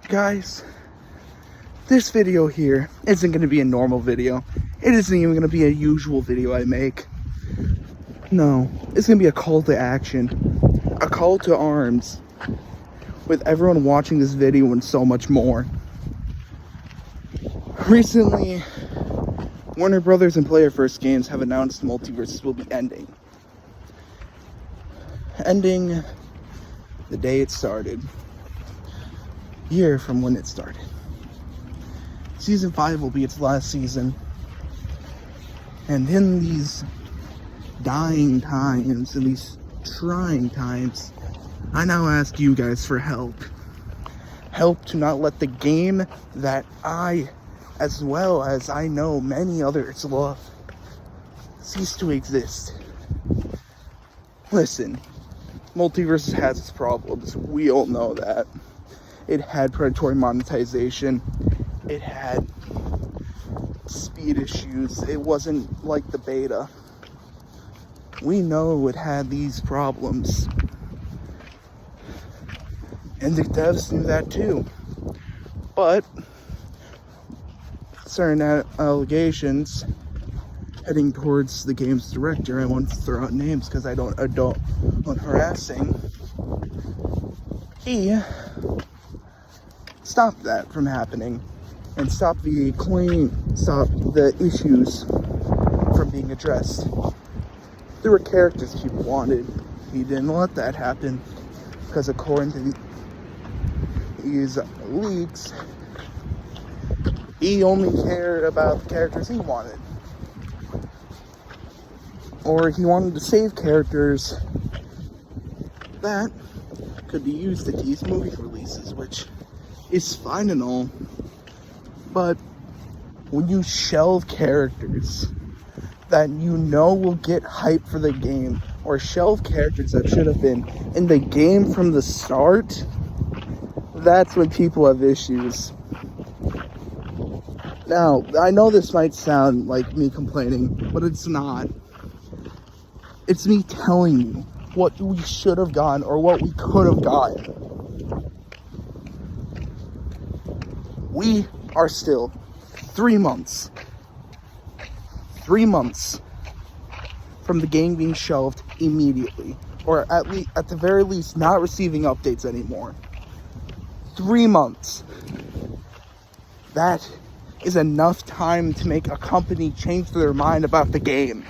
Guys, this video here isn't going to be a normal video. It isn't even going to be a usual video I make. No, it's going to be a call to action. A call to arms. With everyone watching this video and so much more. Recently, Warner Brothers and Player First Games have announced Multiversus will be ending. Ending the day it started. Year from when it started. Season 5 will be its last season. And in these dying times, in these trying times, I now ask you guys for help. Help to not let the game that I, as well as I know many others love, cease to exist. Listen, Multiversus has its problems. We all know that. It had predatory monetization. It had speed issues. It wasn't like the beta. We know it had these problems. And the devs knew that too. But certain allegations heading towards the game's director, I won't throw out names because I don't want harassing. He stopped that from happening and stopped the issues from being addressed. There were characters people wanted. He didn't let that happen because according to these leaks, he only cared about the characters he wanted. Or he wanted to save characters that could be used to tease movie releases, which is fine and all, but when you shelve characters that you know will get hype for the game, or shelve characters that should have been in the game from the start, that's when people have issues. Now, I know this might sound like me complaining, but it's not. It's me telling you what we should have gotten or what we could have gotten. We are still 3 months from the game being shelved immediately, or at the very least not receiving updates anymore. 3 months. That is enough time to make a company change their mind about the game.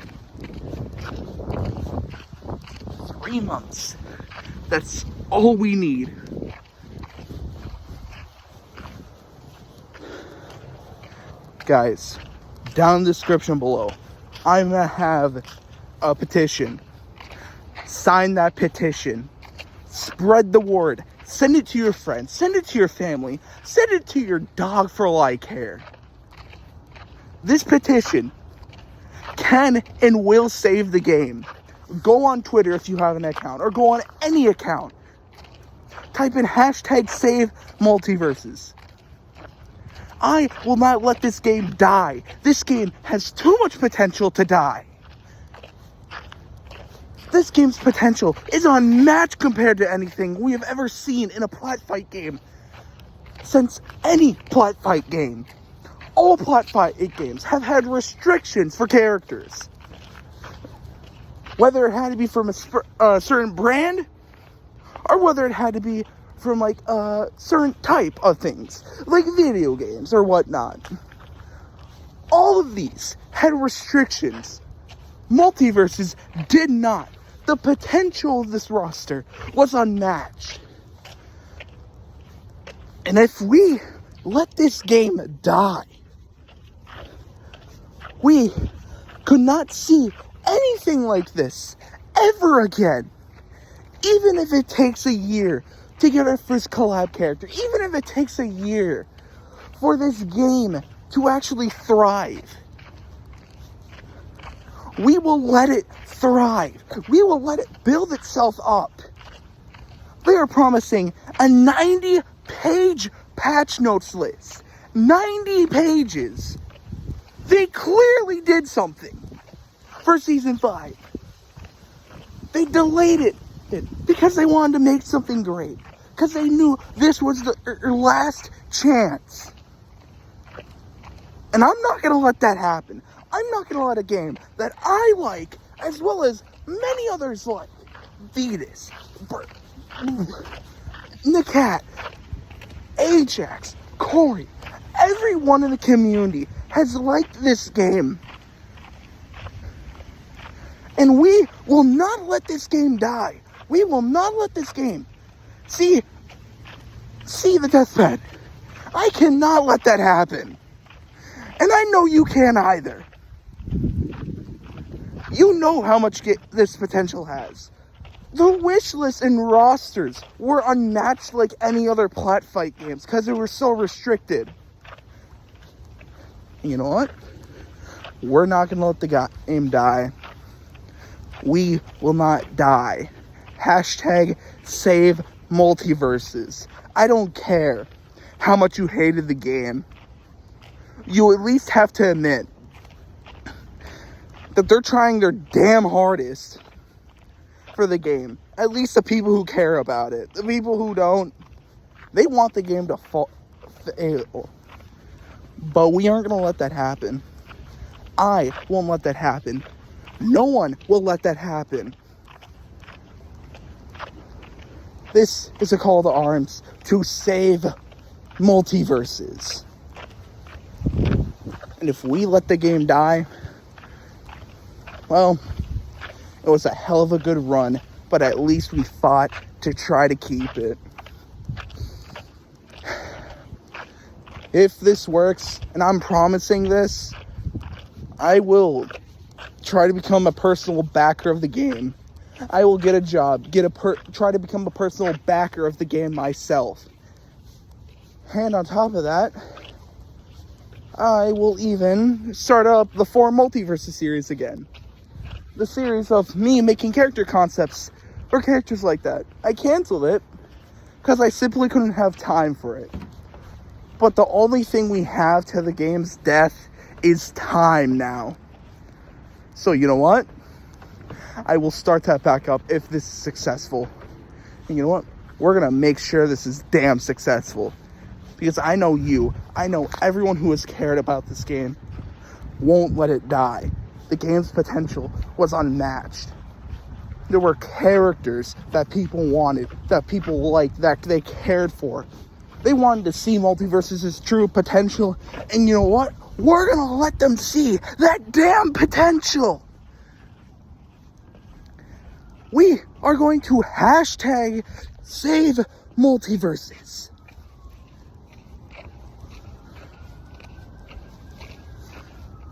3 months. That's all we need. Guys, down in the description below, I'm gonna have a petition. Sign that petition. Spread the word. Send it to your friends. Send it to your family. Send it to your dog for all I care. This petition can and will save the game. Go on Twitter if you have an account, or go on any account. Type in hashtag save Multiversus. I will not let this game die. This game has too much potential to die. This game's potential is unmatched compared to anything we have ever seen in a plot fight game since any plot fight game. All plot fight games have had restrictions for characters. Whether it had to be from a certain brand, or whether it had to be from like a certain type of things, like video games or whatnot. All of these had restrictions. Multiversus did not. The potential of this roster was unmatched. And if we let this game die, we could not see anything like this ever again. Even if it takes a year to get our first collab character, even if it takes a year for this game to actually thrive, we will let it thrive. We will let it build itself up. They are promising a 90-page patch notes list. 90 pages. They clearly did something for Season 5. They delayed it because they wanted to make something great. because they knew this was their last chance. And I'm not going to let that happen. I'm not going to let a game that I like, as well as many others like, Vetus, Nicat, Ajax, Corey, everyone in the community has liked this game. And we will not let this game die. We will not let this game see the deathbed. I cannot let that happen. And I know you can't either. You know how much this potential has. The wish list and rosters were unmatched like any other plat fight games because they were so restricted. And you know what? We're not going to let the game die. We will not die. Hashtag save Multiversus. I don't care how much you hated the game. You at least have to admit that they're trying their damn hardest for the game. At least the people who care about it. The people who don't, they want the game to fail. But we aren't going to let that happen. I won't let that happen. No one will let that happen. This is a call to arms to save Multiversus. And if we let the game die, well, it was a hell of a good run, but at least we fought to try to keep it. If this works, and I'm promising this, I will try to become a personal backer of the game. I will get a job, try to become a personal backer of the game myself. And on top of that, I will even start up the 4 Multiversus series again. The series of me making character concepts or characters like that. I canceled it because I simply couldn't have time for it. But the only thing we have to the game's death is time now. So you know what? I will start that back up if this is successful. And you know what? We're going to make sure this is damn successful. Because I know everyone who has cared about this game won't let it die. The game's potential was unmatched. There were characters that people wanted, that people liked, that they cared for. They wanted to see Multiversus' true potential. And you know what? We're going to let them see that damn potential. We are going to hashtag save Multiversus.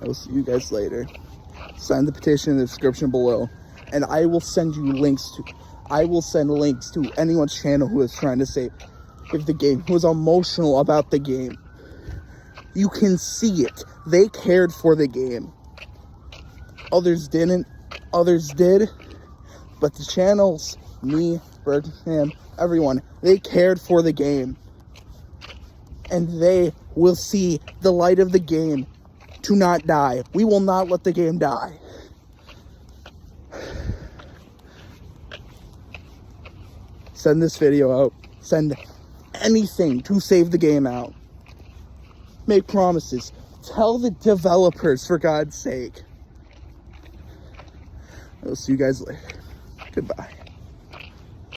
I will see you guys later. Sign the petition in the description below. And I will send links to anyone's channel who is trying to save the game, who is emotional about the game. You can see it. They cared for the game. Others didn't. Others did. But the channels, me, Birdman, everyone, they cared for the game. And they will see the light of the game to not die. We will not let the game die. Send this video out. Send anything to save the game out. Make promises. Tell the developers, for God's sake. I'll see you guys later. Goodbye.